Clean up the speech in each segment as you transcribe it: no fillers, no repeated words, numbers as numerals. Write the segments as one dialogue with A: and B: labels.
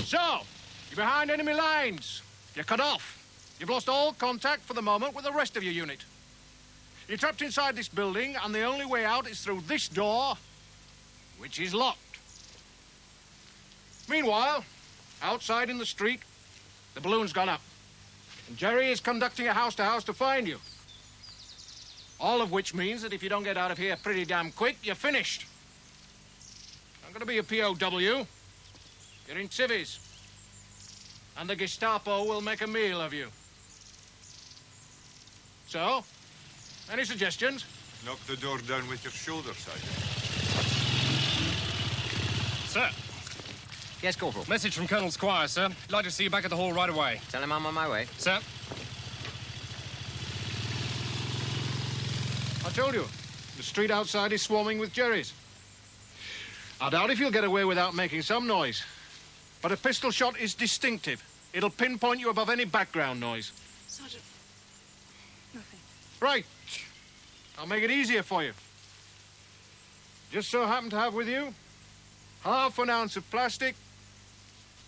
A: So, you're behind enemy lines. You're cut off. You've lost all contact for the moment with the rest of your unit. You're trapped inside this building, and the only way out is through this door, which is locked. Meanwhile, outside in the street, the balloon's gone up. And Jerry is conducting a house-to-house to find you. All of which means that if you don't get out of here pretty damn quick, you're finished. I'm going to be a POW. You're in civvies. And the Gestapo will make a meal of you. So, any suggestions?
B: Knock the door down with your shoulder, Sergeant.
C: Sir.
D: Yes, Corporal.
C: Message from Colonel Squire, sir. Like to see you back at the hall right away.
D: Tell him I'm on my way.
C: Sir.
A: I told you, the street outside is swarming with Jerrys. I doubt if you'll get away without making some noise. But a pistol shot is distinctive. It'll pinpoint you above any background noise.
E: Sergeant, nothing.
A: Right. I'll make it easier for you. Just so happen to have with you half an ounce of plastic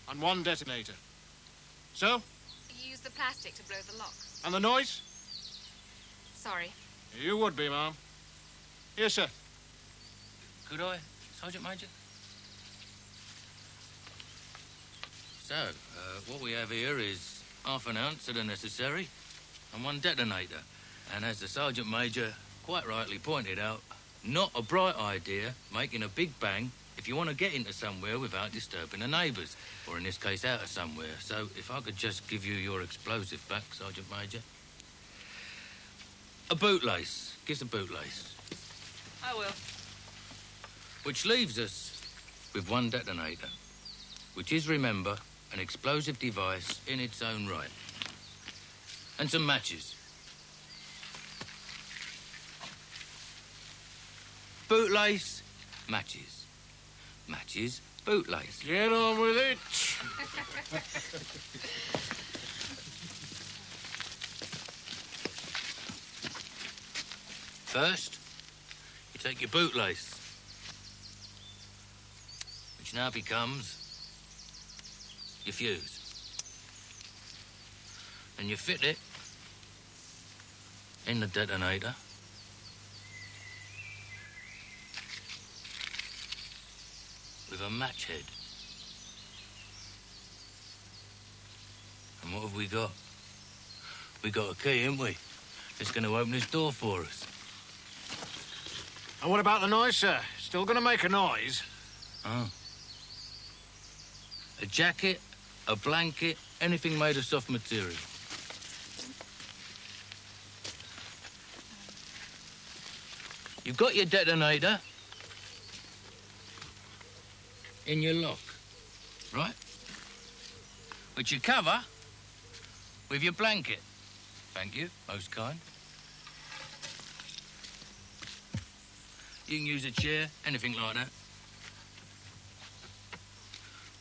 A: and one detonator. So?
E: You use the plastic to blow the lock.
A: And the noise?
E: Sorry.
A: You would be, ma'am. Yes, sir.
F: Could I, Sergeant Major? So, what we have here is half an ounce of the necessary and one detonator. And as the Sergeant Major quite rightly pointed out, not a bright idea making a big bang if you want to get into somewhere without disturbing the neighbours, or in this case, out of somewhere. So, if I could just give you your explosive back, Sergeant Major. A bootlace. Give us a bootlace.
E: I will.
F: Which leaves us with one detonator, which is, remember, an explosive device in its own right. And some matches. Bootlace, matches. Matches, bootlace.
A: Get on with it.
F: First, you take your bootlace, which now becomes your fuse. And you fit it in the detonator. With a match head. And what have we got? We got a key, haven't we? It's going to open this door for us.
A: And what about the noise, sir? Still gonna make a noise?
F: Oh. A jacket, a blanket, anything made of soft material. You've got your detonator in your lock, right? Which you cover with your blanket. Thank you, most kind. You can use a chair, anything like that.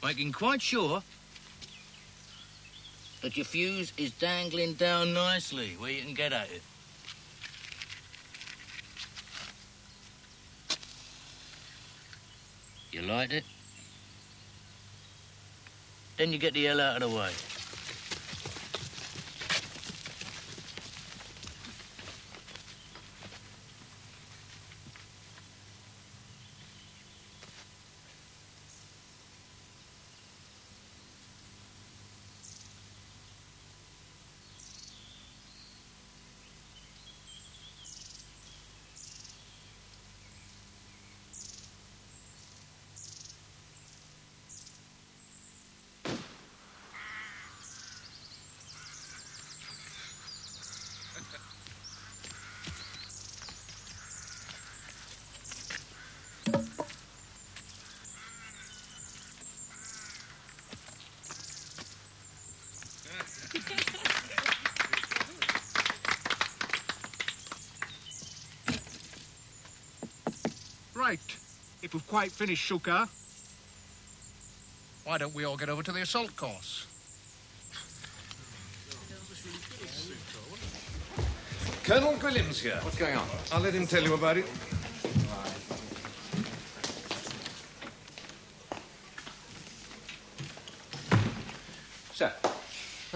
F: Making quite sure that your fuse is dangling down nicely where you can get at it. You light it. Then you get the hell out of the way.
A: Right. If we've quite finished Shuka, why don't we all get over to the assault course?
B: Colonel Williams here.
D: What's going on?
B: I'll let him tell you about it.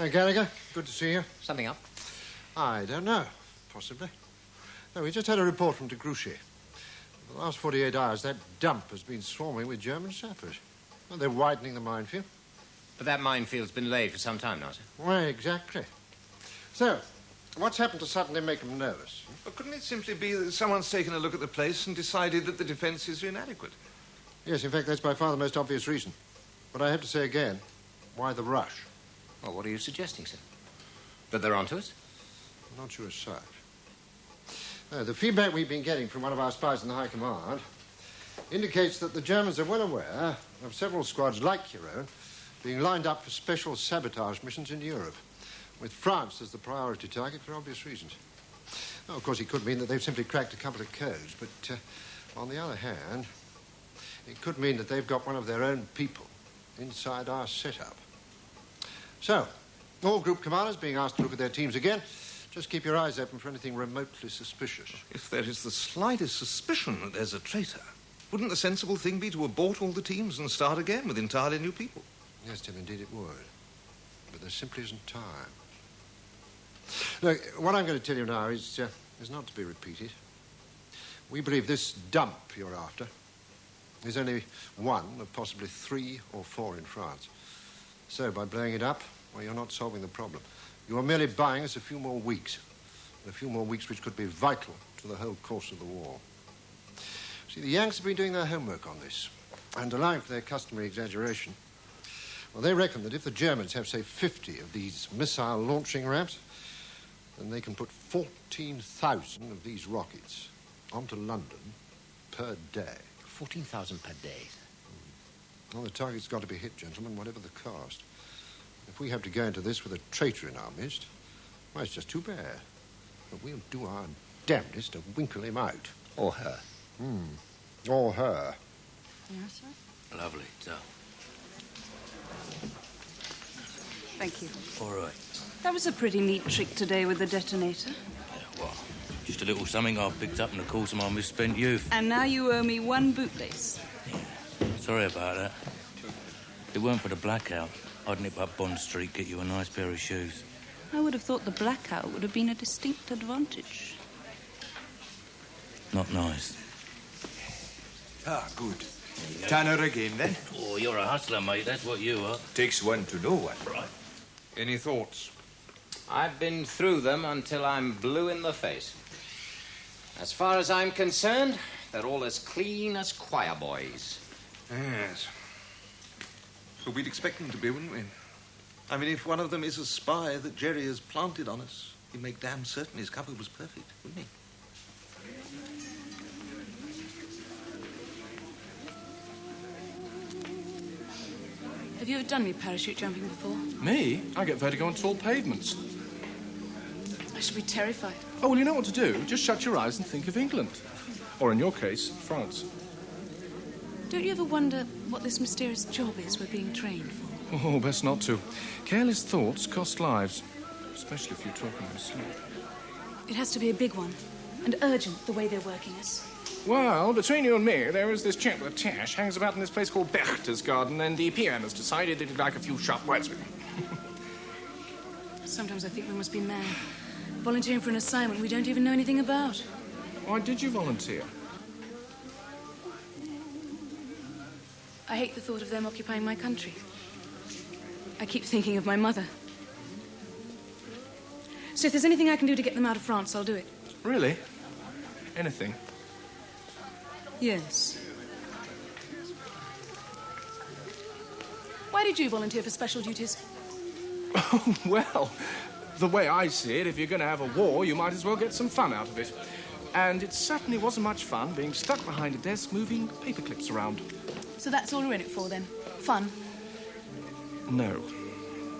G: Hi, Gallagher. Good to see you.
D: Something up?
G: I don't know. Possibly. No, we just had a report from de Grouchy. For the last 48 hours, that dump has been swarming with German sappers. Well, they're widening the minefield.
D: But that minefield's been laid for some time now, sir.
G: Why, exactly. So, what's happened to suddenly make them nervous?
B: But couldn't it simply be that someone's taken a look at the place and decided that the defence is inadequate?
G: Yes, in fact, that's by far the most obvious reason. But I have to say again, why the rush?
D: Well, what are you suggesting, sir? That they're onto us?
G: I'm not sure as such. The feedback we've been getting from one of our spies in the High Command indicates that the Germans are well aware of several squads like your own being lined up for special sabotage missions in Europe, with France as the priority target for obvious reasons. Now, of course, it could mean that they've simply cracked a couple of codes, but on the other hand, it could mean that they've got one of their own people inside our setup. So, all group commanders being asked to look at their teams again. Just keep your eyes open for anything remotely suspicious.
B: If there is the slightest suspicion that there's a traitor, wouldn't the sensible thing be to abort all the teams and start again with entirely new people?
G: Yes, Tim, indeed it would. But there simply isn't time. Look, what I'm going to tell you now is not to be repeated. We believe this dump you're after is only one of possibly 3 or 4 in France. So, by blowing it up, well, you're not solving the problem. You are merely buying us a few more weeks. A few more weeks which could be vital to the whole course of the war. See, the Yanks have been doing their homework on this, and allowing for their customary exaggeration. Well, they reckon that if the Germans have, say, 50 of these missile launching ramps, then they can put 14,000 of these rockets onto London per day.
D: 14,000 per day.
G: Well, the target's got to be hit, gentlemen, whatever the cost. If we have to go into this with a traitor in our midst, well, it's just too bad. But we'll do our damnedest to winkle him out.
D: Or her.
G: Or her.
E: Yes, sir.
F: Lovely. So,
H: Thank you.
F: all right.
H: That was a pretty neat trick today with the detonator.
F: Yeah, well, just a little something I picked up in the course of my misspent youth.
H: And now you owe me 1 bootlace.
F: Sorry about that. If it weren't for the blackout, I'd nip up Bond Street, get you a nice pair of shoes.
H: I would have thought the blackout would have been a distinct advantage.
F: Not nice.
B: Ah, good. Tanner again, then?
F: Oh, you're a hustler, mate. That's what you are.
B: Takes one to know one.
F: Right.
B: Any thoughts?
D: I've been through them until I'm blue in the face. As far as I'm concerned, they're all as clean as choir boys.
B: Yes. But we'd expect them to be, wouldn't we? I mean, if one of them is a spy that Jerry has planted on us, he'd make damn certain his cover was perfect, wouldn't he?
H: Have you ever done any parachute jumping before?
C: Me? I get vertigo on tall pavements.
H: I should be terrified.
C: Oh, well, you know what to do. Just shut your eyes and think of England. Or, in your case, France.
H: Don't you ever wonder what this mysterious job is we're being trained for?
C: Oh, best not to. Careless thoughts cost lives. Especially if you're talking in your sleep.
H: It has to be a big one. And urgent, the way they're working us.
C: Well, between you and me, there is this chap with Tash hangs about in this place called Berchtesgaden, and the PM has decided that he'd like a few sharp words with him.
H: Sometimes I think we must be mad. Volunteering for an assignment we don't even know anything about.
C: Why did you volunteer?
H: I hate the thought of them occupying my country. I keep thinking of my mother. So if there's anything I can do to get them out of France, I'll do it.
C: Really? Anything?
H: Yes. Why did you volunteer for special duties?
C: Oh, well, the way I see it, if you're going to have a war, you might as well get some fun out of it. And it certainly wasn't much fun being stuck behind a desk moving paper clips around.
H: So that's all you're in it for, then? Fun?
C: No,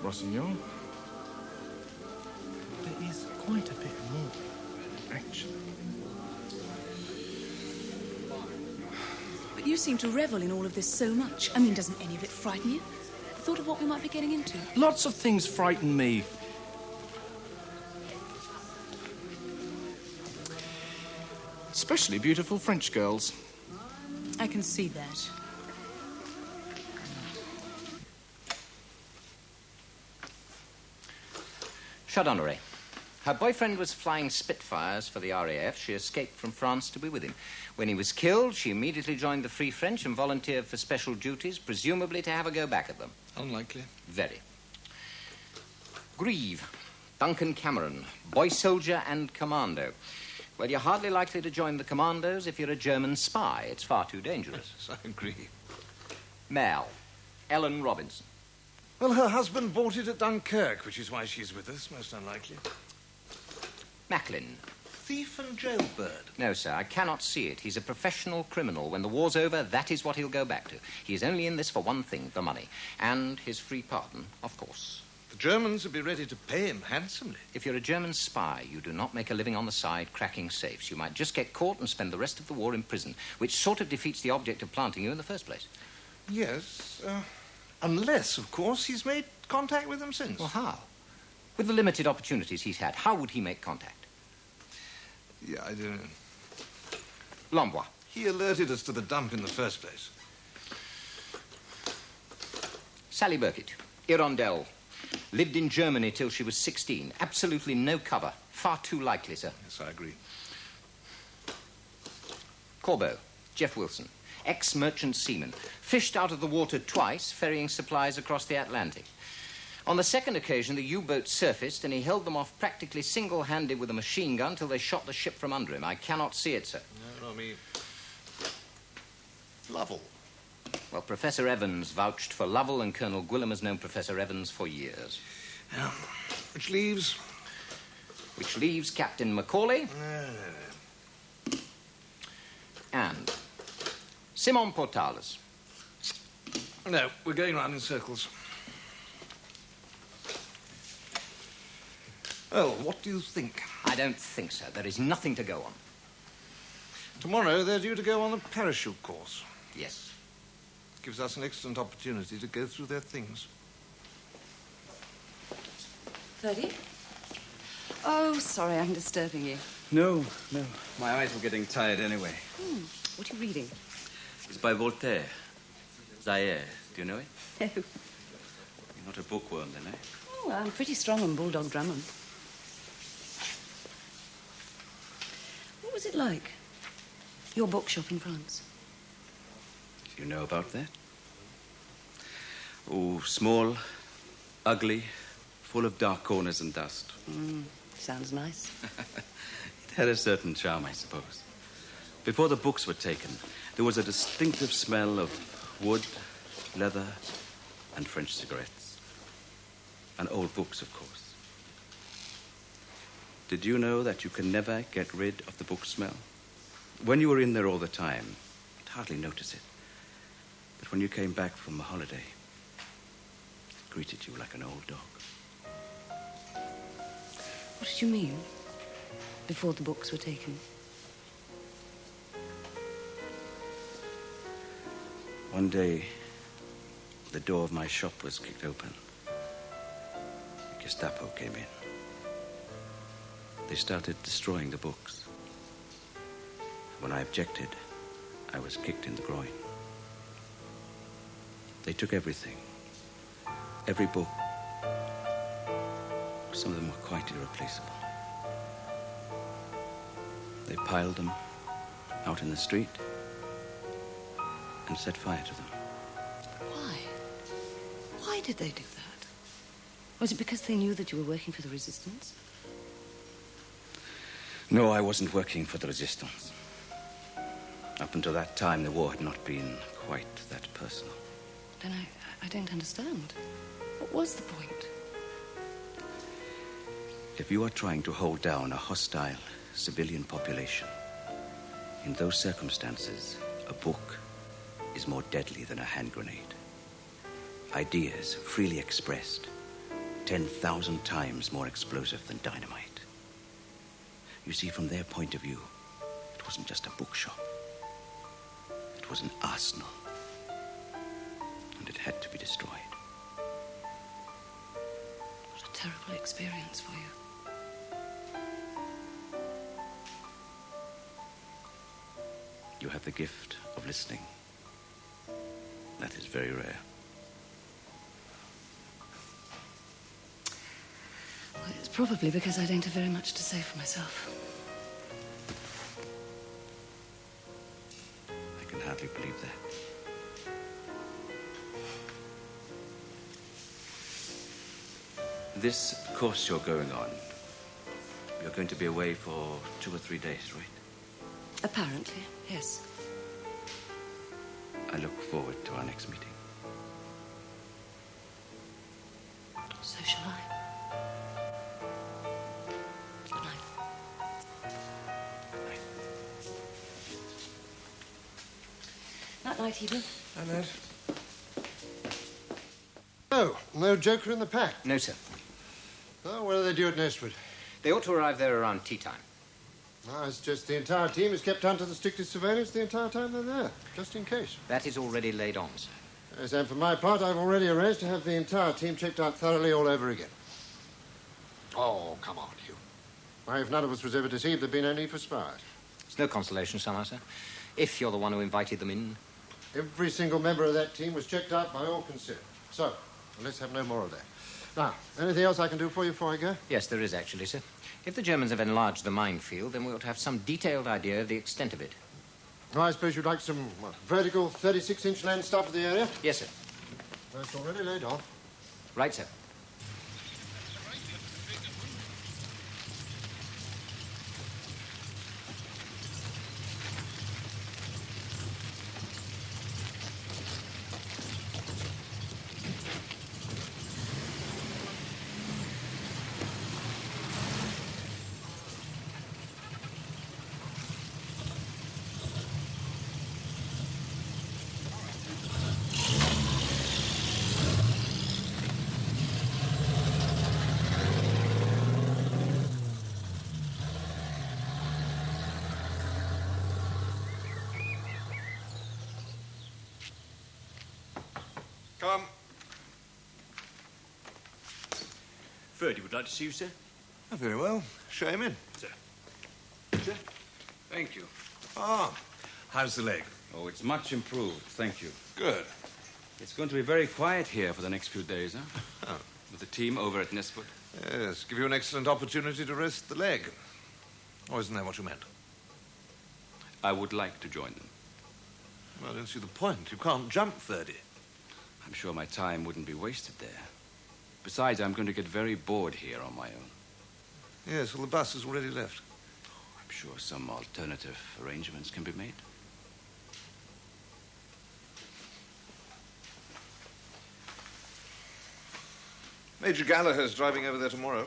C: Rossignol. There is quite a bit more, actually.
H: But you seem to revel in all of this so much. I mean, doesn't any of it frighten you? The thought of what we might be getting into?
C: Lots of things frighten me. Especially beautiful French girls.
H: I can see that.
D: Chardonneret. Her boyfriend was flying Spitfires for the RAF. She escaped from France to be with him. When he was killed, she immediately joined the Free French and volunteered for special duties, presumably to have a go back at them.
B: Unlikely.
D: Very. Grieve. Duncan Cameron. Boy soldier and commando. Well, you're hardly likely to join the commandos if you're a German spy. It's far too dangerous.
B: Yes, I agree.
D: Mel. Ellen Robinson.
B: Well, her husband bought it at Dunkirk, which is why she's with us. Most unlikely.
D: Macklin.
B: Thief and jailbird.
D: No, sir, I cannot see it. He's a professional criminal. When the war's over, that is what he'll go back to. He is only in this for one thing, the money. And his free pardon, of course.
B: The Germans would be ready to pay him handsomely.
D: If you're a German spy, you do not make a living on the side cracking safes. You might just get caught and spend the rest of the war in prison, which sort of defeats the object of planting you in the first place.
B: Yes, unless, of course, he's made contact with them since.
D: Well, how? With the limited opportunities he's had, how would he make contact?
B: Yeah, I don't know.
D: Lambois.
B: He alerted us to the dump in the first place.
D: Sally Burkitt. Hirondelle. Lived in Germany till she was 16. Absolutely no cover. Far too likely, sir.
B: Yes, I agree.
D: Corbeau. Jeff Wilson. Ex-merchant seaman. Fished out of the water twice, ferrying supplies across the Atlantic. On the second occasion, the U-boat surfaced, and he held them off practically single-handed with a machine gun till they shot the ship from under him. I cannot see it, sir.
B: No, I mean... Lovell.
D: Well, Professor Evans vouched for Lovell, and Colonel Gwilym has known Professor Evans for years.
B: Yeah. Which leaves...
D: Which leaves Captain Macaulay and Simon Portales.
B: No, we're going round in circles. Well, what do you think?
D: I don't think so. There is nothing to go on.
B: Tomorrow they're due to go on a parachute course.
D: Yes.
B: Gives us an excellent opportunity to go through their things.
E: 30? Oh, sorry, I'm disturbing you.
I: No. My eyes were getting tired anyway.
E: What are you reading?
I: It's by Voltaire. Zaire. Do you know it?
E: No.
I: You're not a bookworm, then, eh?
E: Oh, I'm pretty strong on Bulldog Drummond. What was it like? Your bookshop in France?
I: Do you know about that? Oh, small, ugly, full of dark corners and dust.
E: Sounds nice.
I: It had a certain charm, I suppose. Before the books were taken, there was a distinctive smell of wood, leather, and French cigarettes. And old books, of course. Did you know that you can never get rid of the book smell? When you were in there all the time, you'd hardly notice it. But when you came back from a holiday, it greeted you like an old dog.
E: What did you mean? Before the books were taken?
I: One day, the door of my shop was kicked open. The Gestapo came in. They started destroying the books. When I objected, I was kicked in the groin. They took everything. Every book. Some of them were quite irreplaceable. They piled them out in the street and set fire to them.
E: Why? Why did they do that? Was it because they knew that you were working for the resistance?
I: No, I wasn't working for the resistance. Up until that time, the war had not been quite that personal.
E: Then I don't understand. What was the point?
I: If you are trying to hold down a hostile civilian population, in those circumstances, a book is more deadly than a hand grenade. Ideas, freely expressed, 10,000 times more explosive than dynamite. You see, from their point of view, it wasn't just a bookshop. It was an arsenal. And it had to be destroyed.
E: What a terrible experience for you.
I: You have the gift of listening. That is very rare.
E: Well, it's probably because I don't have very much to say for myself.
I: I can hardly believe that. This course you're going on, you're going to be away for 2 or 3 days, right?
E: Apparently, yes.
I: I look forward to our next meeting.
E: So shall I. Good night. Night-night, Hebe.
G: I know. Oh, no joker in the pack.
D: No, sir.
G: Oh, what do they do at Nestwood?
D: They ought to arrive there around tea time.
G: No, it's just the entire team is kept under the strictest surveillance the entire time they're there, just in case.
D: That is already laid on, sir.
G: Yes, and for my part, I've already arranged to have the entire team checked out thoroughly all over again. Oh, come on, Hugh. Why, if none of us was ever deceived, there'd be no need for spies.
D: It's no consolation somehow, sir. If you're the one who invited them in.
G: Every single member of that team was checked out by all concerned. So, let's have no more of that. Now, anything else I can do for you before I go?
D: Yes, there is actually, sir. If the Germans have enlarged the minefield, then we ought to have some detailed idea of the extent of it.
G: Oh, I suppose you'd like some vertical 36-inch land stuff for the area?
D: Yes, sir.
G: That's already laid on.
D: Right, sir.
B: Come.
J: Ferdy would like to see you, sir.
B: Oh, very well. Show him in.
J: Sir.
K: Sir? Thank you.
B: Ah, how's the leg?
K: Oh, it's much improved, thank you.
B: Good.
K: It's going to be very quiet here for the next few days, huh?
B: Oh.
K: With the team over at Nestwood.
B: Yes, give you an excellent opportunity to rest the leg. Or isn't that what you meant?
K: I would like to join them.
B: Well, I don't see the point. You can't jump 30.
K: I'm sure my time wouldn't be wasted there. Besides, I'm going to get very bored here on my own.
B: Yes, well, the bus has already left.
K: I'm sure some alternative arrangements can be made.
B: Major Gallagher's driving over there tomorrow.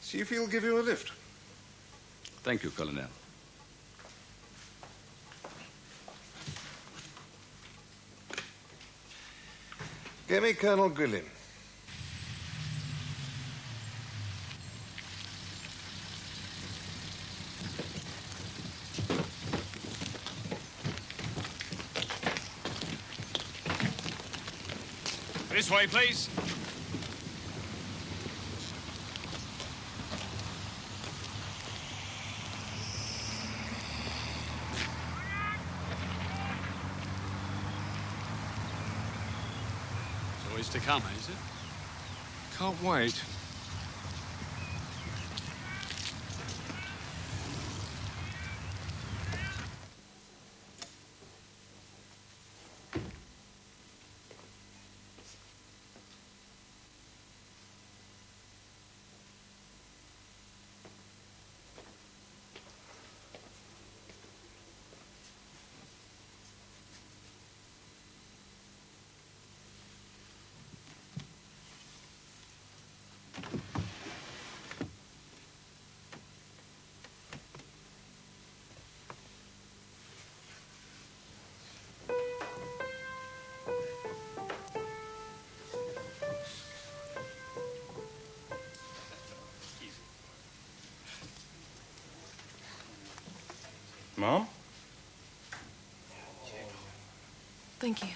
B: See if he'll give you a lift.
K: Thank you, Colonel.
B: Get me Colonel Grilling.
J: This way, please. It's always to come, is it?
C: Can't wait.
J: Mom?
H: Thank you.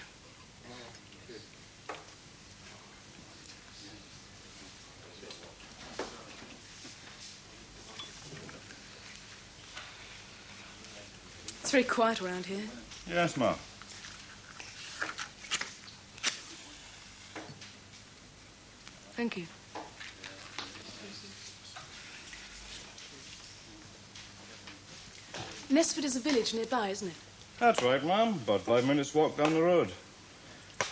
H: It's very quiet around here.
J: Yes, Mom.
H: Thank you. Nesford is a village nearby, isn't it?
J: That's right, ma'am. About 5 minutes' walk down the road.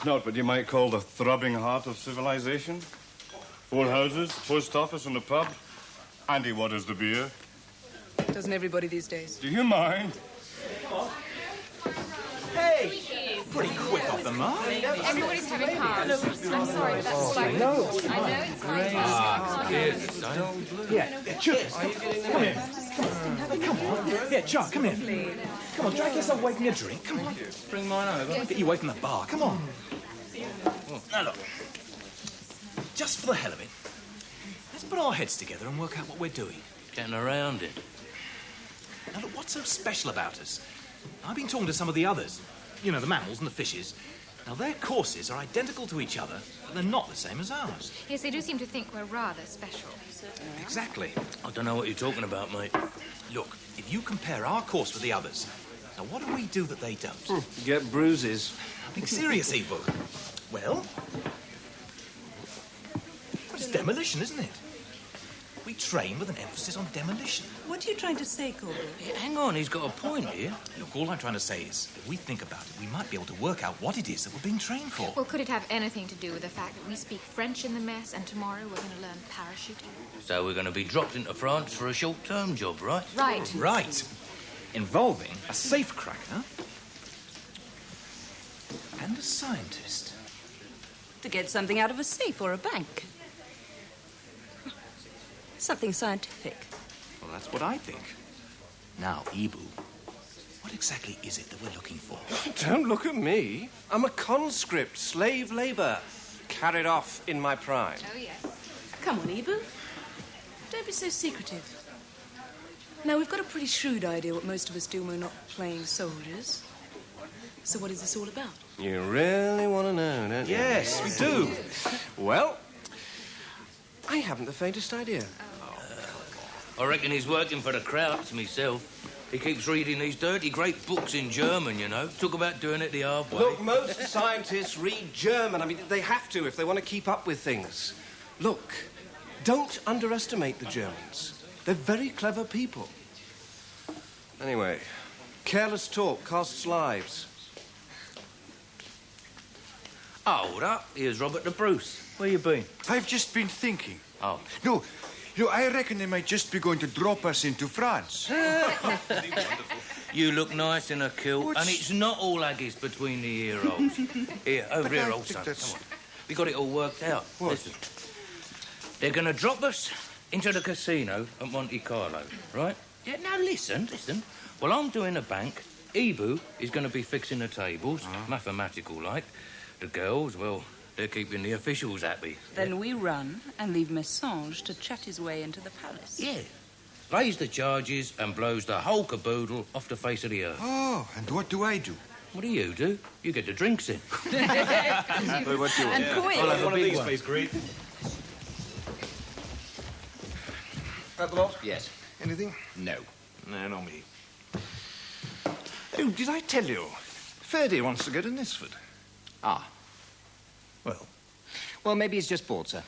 J: Not what you might call the throbbing heart of civilization. 4 houses, post office and a pub. Andy waters the beer.
H: Doesn't everybody these days?
J: Do you mind?
L: Hey! Pretty quick off the mark.
M: Everybody's having cards. I'm sorry, but that's like... I know it's great.
F: Here's the sign.
L: Yeah, cheers. Come here. Come on. Yeah, Chuck, come here. Come on, drag yourself away from your drink. Come on.
F: Bring mine over.
L: Get you away from the bar. Come on. Now, look. Just for the hell of it, let's put our heads together and work out what we're doing.
F: Getting around it.
L: Now, look, what's so special about us? I've been talking to some of the others. You know, the mammals and the fishes. Now, their courses are identical to each other, but they're not the same as ours.
M: Yes, they do seem to think we're rather special.
L: Exactly.
F: I don't know what you're talking about, mate.
L: Look, if you compare our course with the others, now what do we do that they don't?
B: Get bruises.
L: Being serious, Evil. Well, it's demolition, isn't it? We train with an emphasis on demolition.
N: What are you trying to say, Corporal?
F: Yeah, hang on, he's got a point here.
L: Look, all I'm trying to say is, if we think about it, we might be able to work out what it is that we're being trained for.
M: Well, could it have anything to do with the fact that we speak French in the mess and tomorrow we're going to learn parachuting?
F: So we're going to be dropped into France for a short-term job, right?
M: Right.
L: Right. Involving a safecracker and a scientist.
N: To get something out of a safe or a bank. Something scientific.
L: Well, that's what I think. Now, Ibu, what exactly is it that we're looking for?
O: Don't look at me. I'm a conscript, slave labour. Carried off in my prime.
M: Oh, yes.
N: Come on, Ibu. Don't be so secretive. Now, we've got a pretty shrewd idea what most of us do when we're not playing soldiers. So what is this all about?
O: You really want to know, don't you?
L: Yes, we do.
O: Well, I haven't the faintest idea.
F: I reckon he's working for the Krauts myself. He keeps reading these dirty, great books in German, you know. Talk about doing it the hard way.
O: Look, most scientists read German. I mean, they have to if they want to keep up with things. Look, don't underestimate the Germans. They're very clever people. Anyway, careless talk costs lives.
F: Hold up. Here's Robert the Bruce. Where you been?
P: I've just been thinking.
F: Oh.
P: No, I reckon they might just be going to drop us into France.
F: You look nice in a kilt, and it's not all aggies between the ear holes. Here, over here, old son. Come on. We got it all worked out.
P: What?
F: Listen. They're going to drop us into the casino at Monte Carlo, right? Yeah, now listen. Well, I'm doing a bank. Ibu is going to be fixing the tables, mathematical-like. The girls, well, they're keeping the officials happy.
N: Then we run and leave Messange to chat his way into the palace.
F: Yeah. Lays the charges and blows the whole caboodle off the face of the earth.
P: Oh, and what do I do?
F: What do? You get the drinks in.
P: What do you want?
N: And quick.
O: I'll have one of these, please, Greed.
B: That the lot?
D: Yes.
B: Anything?
D: No.
B: No, not me. Oh, did I tell you? Ferdy wants to go to Nesford.
D: Ah. Well, maybe he's just bored, sir.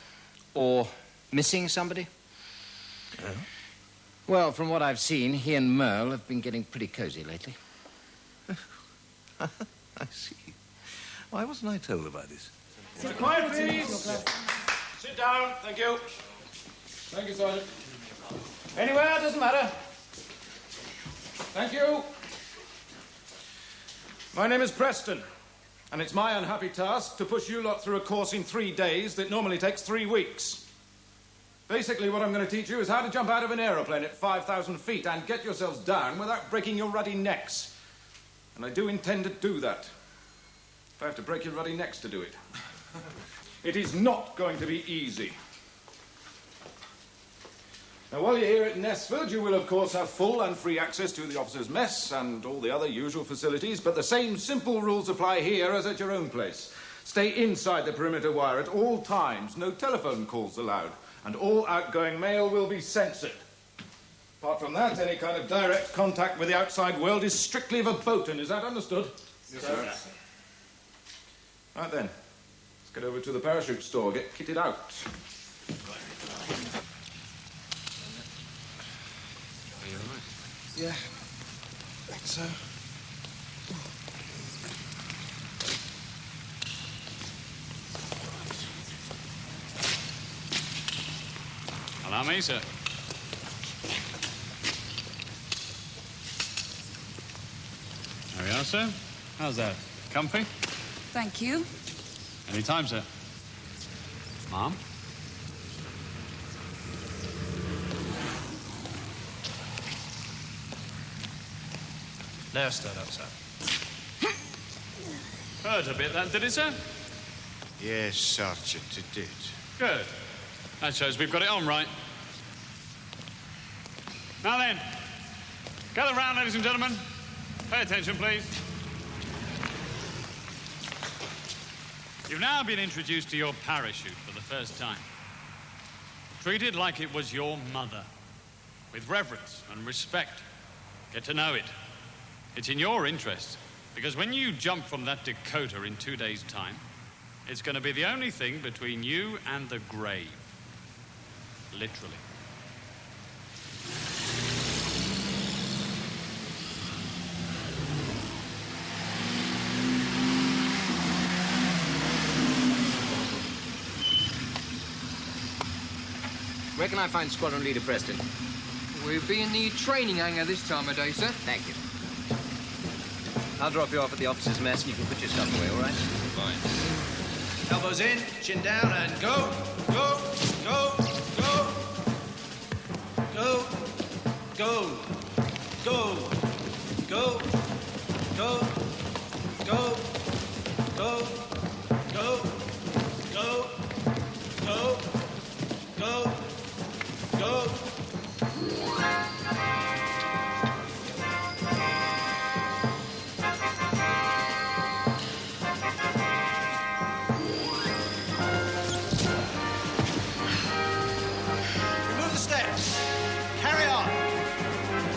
D: Or missing somebody.
B: Oh?
D: Well, from what I've seen, he and Merle have been getting pretty cosy lately.
B: I see. Why wasn't I told about this?
A: Sit quiet, please. Sit down. Thank you. Thank you, Sergeant. Anywhere, doesn't matter. Thank you. My name is Preston, and it's my unhappy task to push you lot through a course in 3 days that normally takes 3 weeks. Basically, what I'm going to teach you is how to jump out of an aeroplane at 5,000 feet and get yourselves down without breaking your ruddy necks. And I do intend to do that. If I have to break your ruddy necks to do it. It is not going to be easy. Now, while you're here at Nesford, you will, of course, have full and free access to the officers' mess and all the other usual facilities, but the same simple rules apply here as at your own place. Stay inside the perimeter wire at all times. No telephone calls allowed, and all outgoing mail will be censored. Apart from that, any kind of direct contact with the outside world is strictly verboten. Is that understood?
J: Yes, sir.
A: Right then. Let's get over to the parachute store. Get kitted out.
B: Yeah.
P: Thanks, sir.
Q: Allow me, sir. There we are, sir. How's that? Comfy?
R: Thank you.
Q: Any time, sir. Ma'am?
L: Now start up, sir.
Q: Hurt a bit, that did it, sir?
P: Yes, Sergeant, it did.
Q: Good. That shows we've got it on right. Now then, gather round, ladies and gentlemen. Pay attention, please. You've now been introduced to your parachute for the first time. Treat it like it was your mother, with reverence and respect. Get to know it. It's in your interest, because when you jump from that Dakota in 2 days' time, it's going to be the only thing between you and the grave. Literally.
D: Where can I find Squadron Leader Preston?
S: We'll be in the training hangar this time of day, sir.
D: Thank you. I'll drop you off at the officer's mess and you can put your stuff away, all right?
L: Fine. Elbows in, chin down, and go, go, go, go, go, go, go, go, go, go, go, go, go, go, go, go. Remove the steps. Carry on.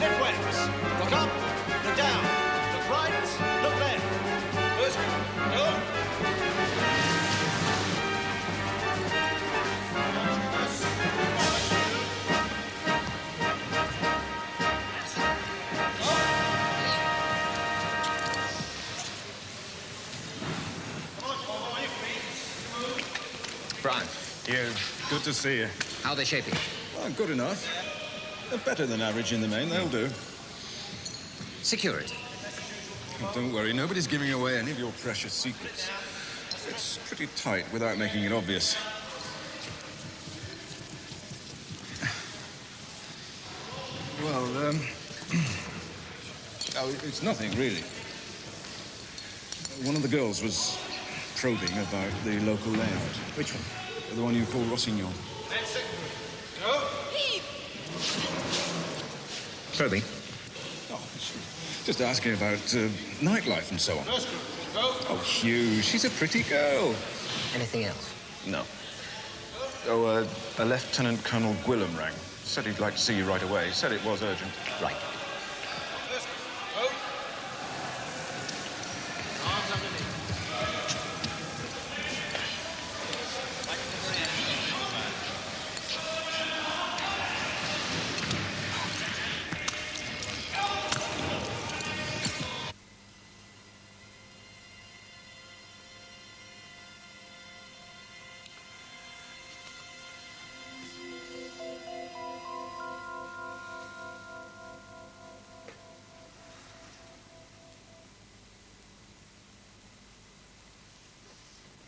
L: Lift weights. Look up. Look down. Look right. Look left. First, go.
D: Brian.
T: Yeah, good to see you.
D: How are they shaping?
T: Well, good enough. They're better than average in the main, they'll do.
D: Security.
T: Don't worry, nobody's giving away any of your precious secrets. It's pretty tight without making it obvious. Well, oh, it's nothing, really. One of the girls was probing about the local layout.
D: Which one?
T: The one you call Rossignon.
L: Go.
D: Probing.
T: Oh, just asking about nightlife and so on.
L: First, go.
T: Oh, Hugh, she's a pretty girl.
D: Anything else?
T: No. Oh, a Lieutenant Colonel Gwilym rang. Said he'd like to see you right away. Said it was urgent.
D: Right.
L: First, go. Arms underneath.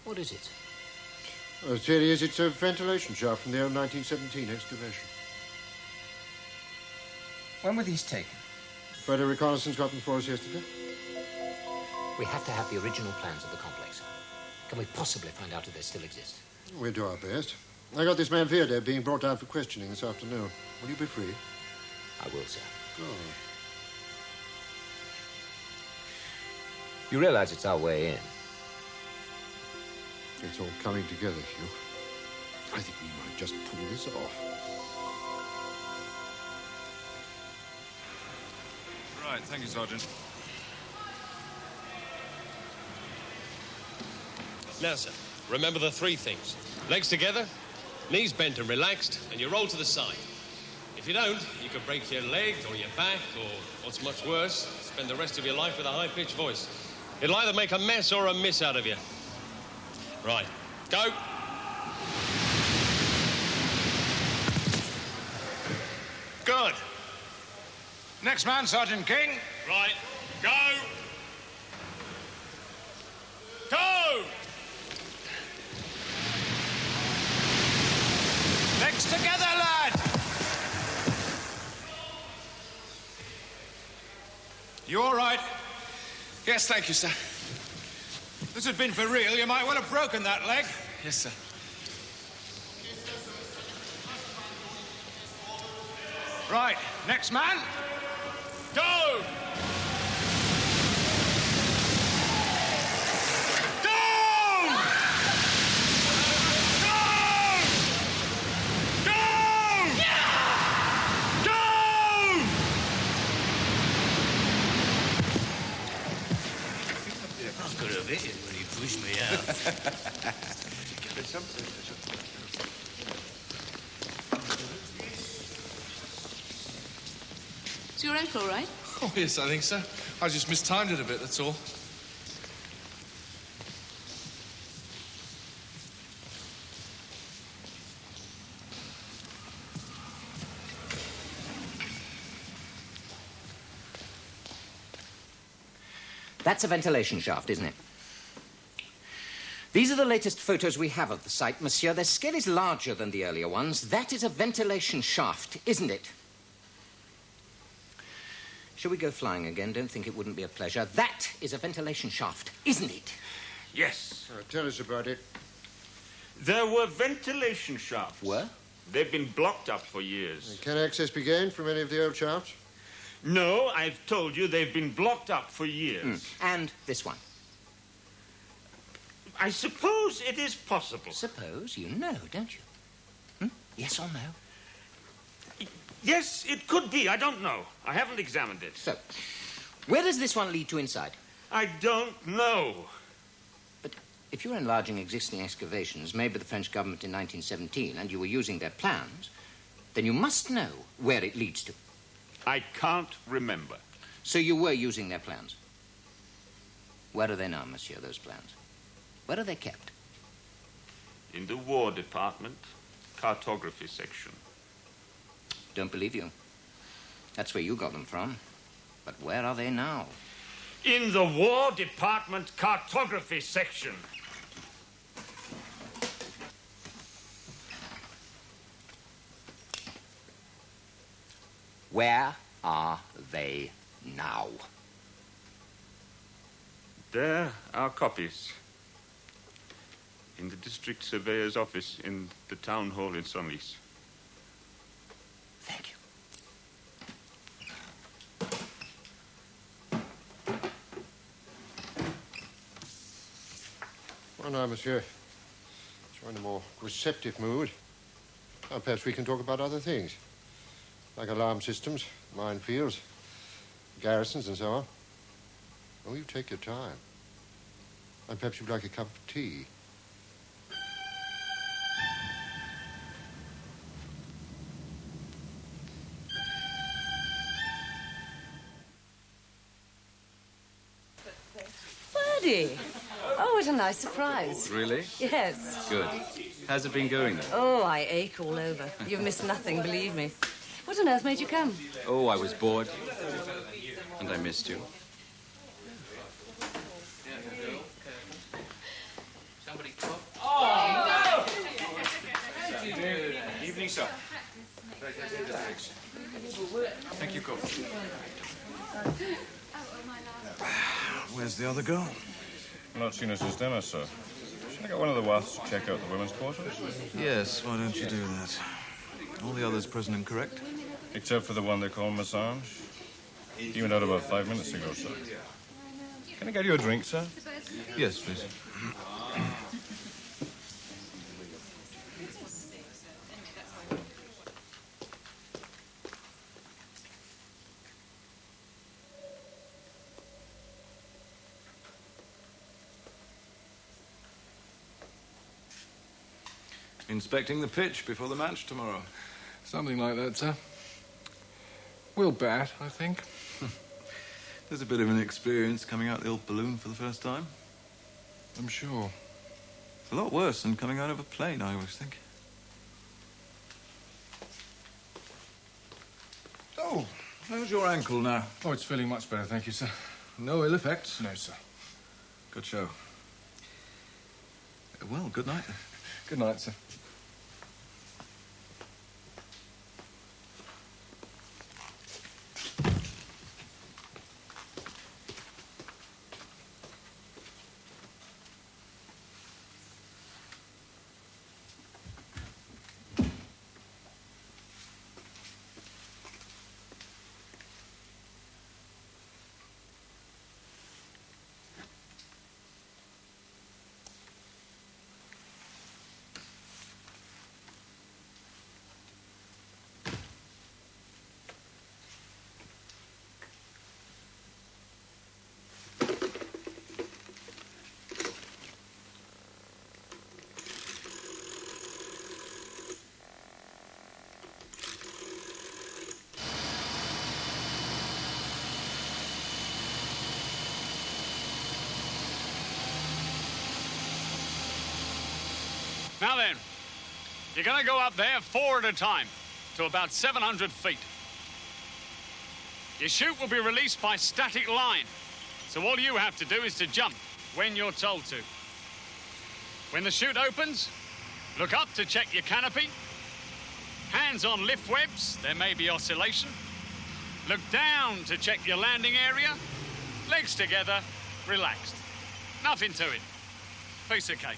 D: What is it?
G: The theory is it's a ventilation shaft from the old 1917 excavation.
D: When were these taken?
G: Further reconnaissance got them for us yesterday.
D: We have to have the original plans of the complex. Can we possibly find out if they still exist?
G: We'll do our best. I got this man Vierda being brought down for questioning this afternoon. Will you be free?
D: I will, sir.
G: Good.
D: You realize it's our way in?
G: It's all coming together, Hugh. I think we might just pull this off.
T: Right, thank you, Sergeant.
U: Now, sir, remember the three things. Legs together, knees bent and relaxed, and you roll to the side. If If you don't, you could break your leg or your back, or, what's much worse, spend the rest of your life with a high-pitched voice. It'll either make a mess or a miss out of you. Right, go.
A: Good. Next man, Sergeant King.
U: Right, go. Go!
A: Legs together, lad.
P: You all right? Yes, thank you, sir. If this had been for real, you might well have broken that leg. Yes, sir.
A: Right, next man.
U: Go!
F: I could have hit it when he pushed me out.
N: Is your ankle all right?
C: Oh, yes, I think so. I just mistimed it a bit, that's all.
D: That's a ventilation shaft, isn't it? These are the latest photos we have of the site, monsieur. Their scale is larger than the earlier ones. That is a ventilation shaft, isn't it? Shall we go flying again? Don't think it wouldn't be a pleasure. That is a ventilation shaft, isn't it?
G: Yes. Tell us about it.
R: There were ventilation shafts.
D: Were?
R: They've been blocked up for years.
G: Can access be gained from any of the old shafts?
R: No, I've told you they've been blocked up for years.
D: And this one?
R: I suppose it is possible.
D: Suppose? You know, don't you? Yes or no?
R: Yes, it could be. I don't know. I haven't examined it.
D: So, where does this one lead to inside?
R: I don't know.
D: But if you're enlarging existing excavations made by the French government in 1917 and you were using their plans, then you must know where it leads to.
R: I can't remember.
D: So you were using their plans? Where are they now, monsieur, those plans? Where are they kept?
R: In the War Department, cartography section.
D: Don't believe you. That's where you got them from. But where are they now?
R: In the War Department cartography section.
D: Where are they now?
R: There are copies. In the district surveyor's office in the town hall in Senlis.
D: Thank you.
G: Well, now, monsieur. You're in a more receptive mood. Now, perhaps we can talk about other things. Like alarm systems, minefields, garrisons, and so on. Oh, you take your time. And perhaps you'd like a cup of tea.
E: Bertie! Oh, what a nice surprise.
K: Really?
E: Yes.
K: Good. How's it been going, then?
E: Oh, I ache all over. You've missed nothing, believe me. What on earth made you come?
K: Oh, I was bored. And I missed you.
P: Evening, sir. Thank you, Coach. Where's the other girl?
J: Not seen her since dinner, sir. Should I get one of the Waths to check out the women's quarters?
P: Yes, why don't you do that? All the others present and correct?
J: Except for the one they call Massage. He went out about 5 minutes ago, sir. Can I get you a drink, sir?
P: Yes, please.
T: Inspecting the pitch before the match tomorrow.
C: Something like that, sir. We'll bat, I think.
T: There's a bit of an experience coming out the old balloon for the first time.
C: I'm sure.
T: It's a lot worse than coming out of a plane, I always think. Oh, how's your ankle now?
C: Oh, it's feeling much better, thank you, sir.
T: No ill effects?
C: No, sir.
T: Good show. Well, good night.
C: Good night, sir.
Q: Now then, you're going to go up there 4 at a time to about 700 feet. Your chute will be released by static line, so all you have to do is to jump when you're told to. When the chute opens, look up to check your canopy. Hands on lift webs, there may be oscillation. Look down to check your landing area. Legs together, relaxed. Nothing to it. Piece of cake.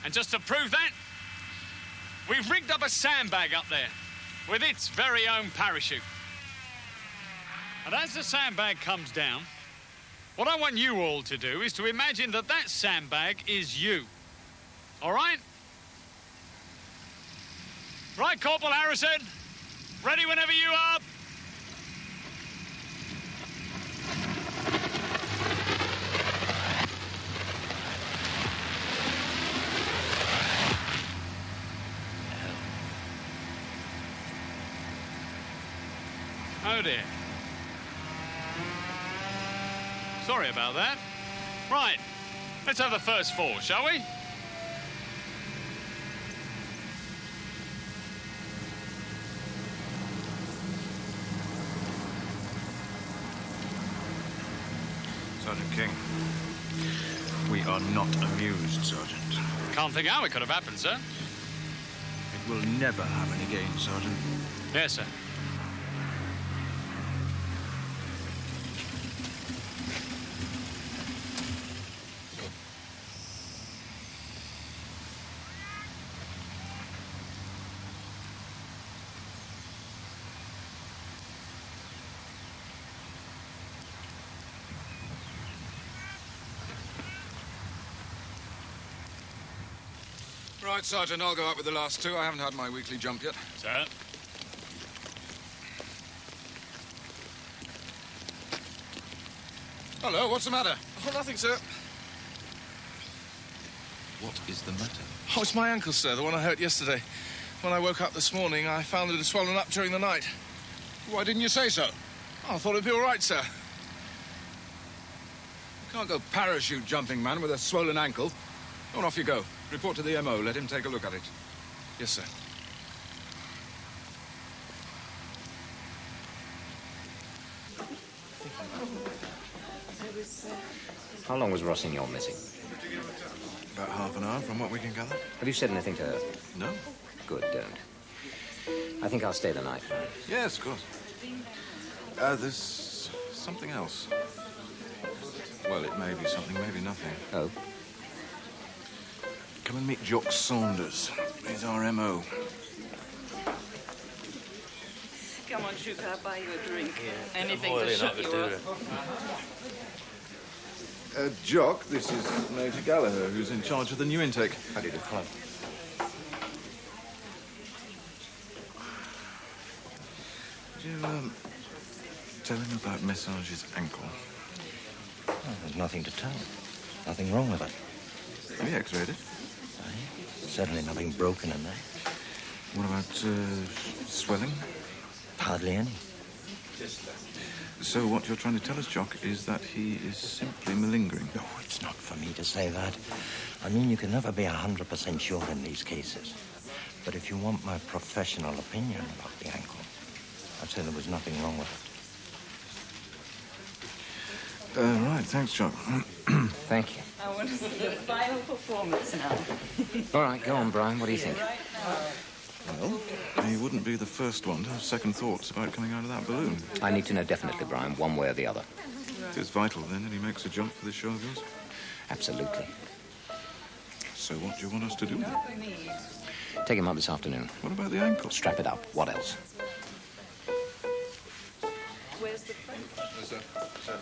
Q: And just to prove that, we've rigged up a sandbag up there with its very own parachute. And as the sandbag comes down, what I want you all to do is to imagine that that sandbag is you. All right? Right, Corporal Harrison? Ready whenever you are? Oh, dear. Sorry about that. Right, let's have the first 4, shall we?
T: Sergeant King, we are not amused, Sergeant.
Q: Can't think how it could have happened, sir.
T: It will never happen again, Sergeant.
Q: Yes, sir.
T: Right, Sergeant, I'll go up with the last 2. I haven't had my weekly jump yet.
Q: Sir?
T: Hello, what's the matter?
C: Oh, nothing, sir.
T: What is the matter?
C: Oh, it's my ankle, sir, the one I hurt yesterday. When I woke up this morning, I found it had swollen up during the night.
T: Why didn't you say so?
C: Oh, I thought it'd be all right, sir.
T: You can't go parachute jumping, man, with a swollen ankle. On, off you go. Report to the MO. Let him take a look at it.
C: Yes, sir.
D: How long was Rossignol missing?
T: About half an hour, from what we can gather.
D: Have you said anything to her?
T: No.
D: Good, don't. I think I'll stay the night.
T: Yes, of course. There's something else. Well, it may be something, maybe nothing.
D: Oh?
T: Come and meet Jock Saunders. He's our MO.
I: Come on, Shook, I'll buy you a drink.
F: Yeah,
I: Anything
F: avoid
I: to
F: it,
I: shut
F: I
I: you
F: could do
I: up.
T: Jock, this is Major Gallagher, who's in charge of the new intake.
D: How do you do? Come on.
T: Did you, tell him about Message's ankle?
D: Oh, there's nothing to tell. Nothing wrong with it.
T: Have you x-rayed it?
D: Certainly nothing broken in there.
T: What about, swelling?
H: Hardly any.
T: So what you're trying to tell us, Jock, is that he is simply malingering?
H: No, it's not for me to say that. I mean, you can never be 100% sure in these cases. But if you want my professional opinion about the ankle, I'd say there was nothing wrong with it.
T: Right, thanks, Jock.
D: Thank you.
I: I want to see the final performance now.
D: All right, go on, Brian. What do you think?
T: Well, he wouldn't be the first one to have second thoughts about coming out of that balloon.
D: I need to know definitely, Brian, one way or the other.
T: It's vital, then, that he makes a jump for this show of yours?
D: Absolutely.
T: So what do you want us to do?
D: Take him up this afternoon.
T: What about the ankle?
D: Strap it up. What else?
I: Where's the French?
T: Yes, sir.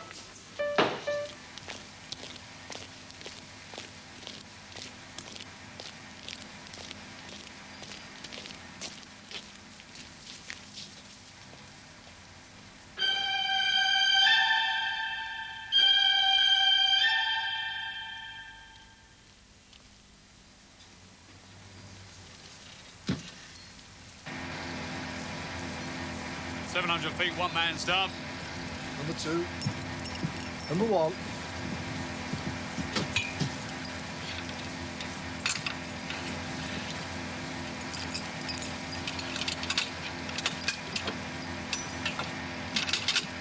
Q: feet, one-man start.
C: Number 2. Number 1.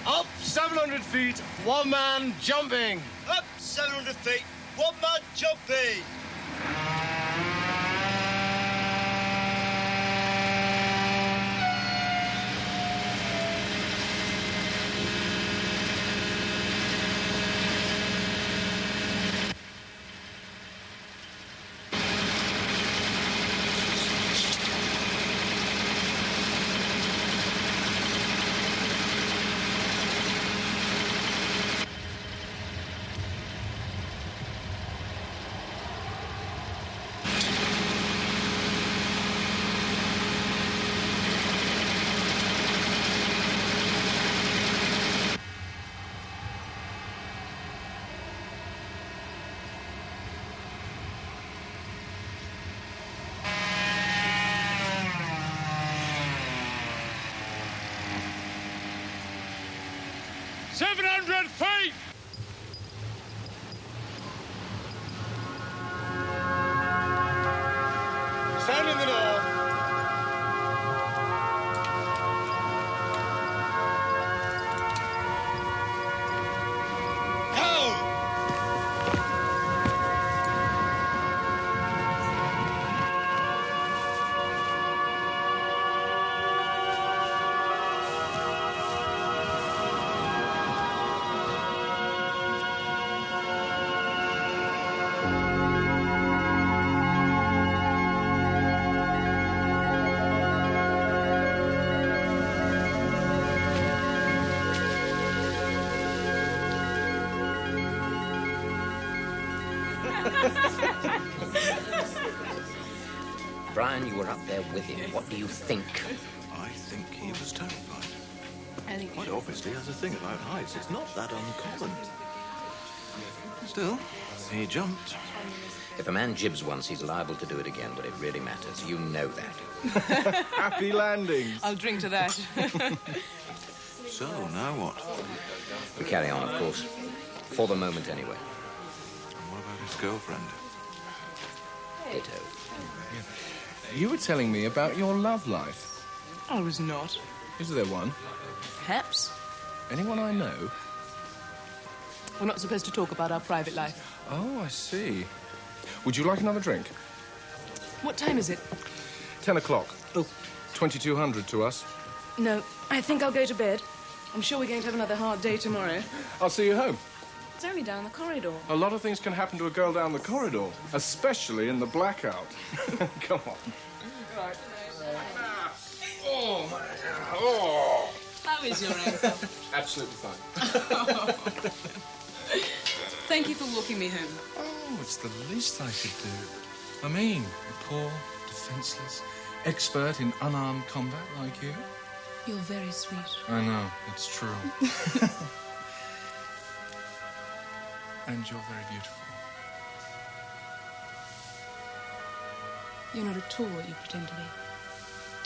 V: Up 700 feet, one man jumping.
W: Up 700 feet, one man jumping.
V: Stand in the door.
D: Brian, you were up there with him. What do you think?
B: I think he was terrified.
N: I think
B: Quite obviously has a thing about heights. It's not that uncommon. Still, he jumped.
D: If a man jibs once, he's liable to do it again, but it really matters. You know that.
C: Happy landings.
N: I'll drink to that.
B: So, now what?
D: We carry on, of course. For the moment, anyway.
B: And what about his girlfriend?
D: Ditto.
C: You were telling me about your love life.
N: I was not.
C: Is there one?
N: Perhaps.
C: Anyone I know?
N: We're not supposed to talk about our private life.
C: Oh, I see. Would you like another drink?
N: What time is it?
C: 10 o'clock. Oh. 2200 to us.
N: No, I think I'll go to bed. I'm sure we're going to have another hard day tomorrow.
C: I'll see you home.
N: It's only down the corridor.
C: A lot of things can happen to a girl down the corridor, especially in the blackout. Come on.
N: Right.
C: Oh, my... Oh.
N: How is your ankle?
C: Absolutely fine.
N: Thank you for walking me home.
C: Oh, it's the least I could do. I mean, poor, defenseless, expert in unarmed combat like you.
N: You're very sweet.
C: I know, it's true. And you're very beautiful.
N: You're not at all what you pretend to be.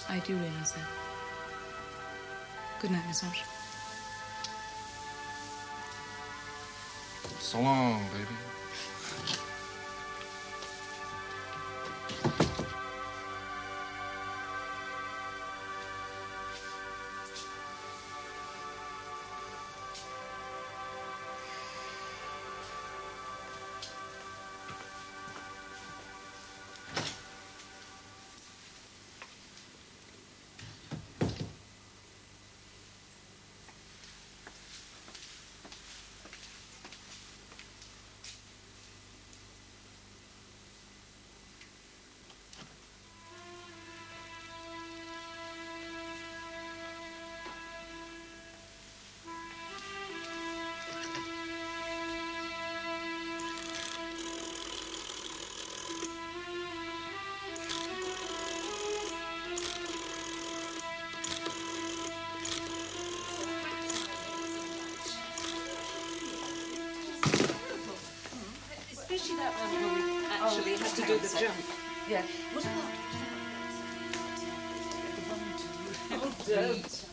N: I do realize that. Good night, Miss Marsh.
C: So long, baby.
I: Especially that one where we actually had to do the jump.
E: Yeah. What about...
I: Oh, don't.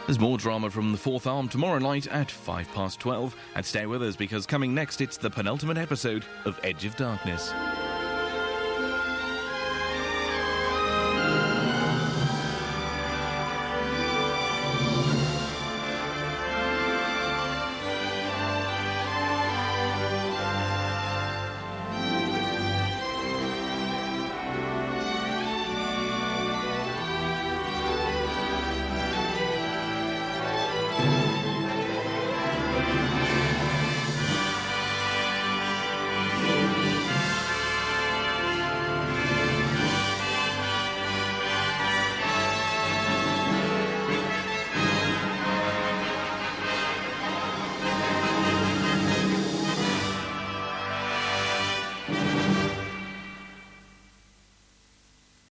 M: There's more drama from The Fourth Arm tomorrow night at 12:05. And stay with us because coming next, it's the penultimate episode of Edge of Darkness.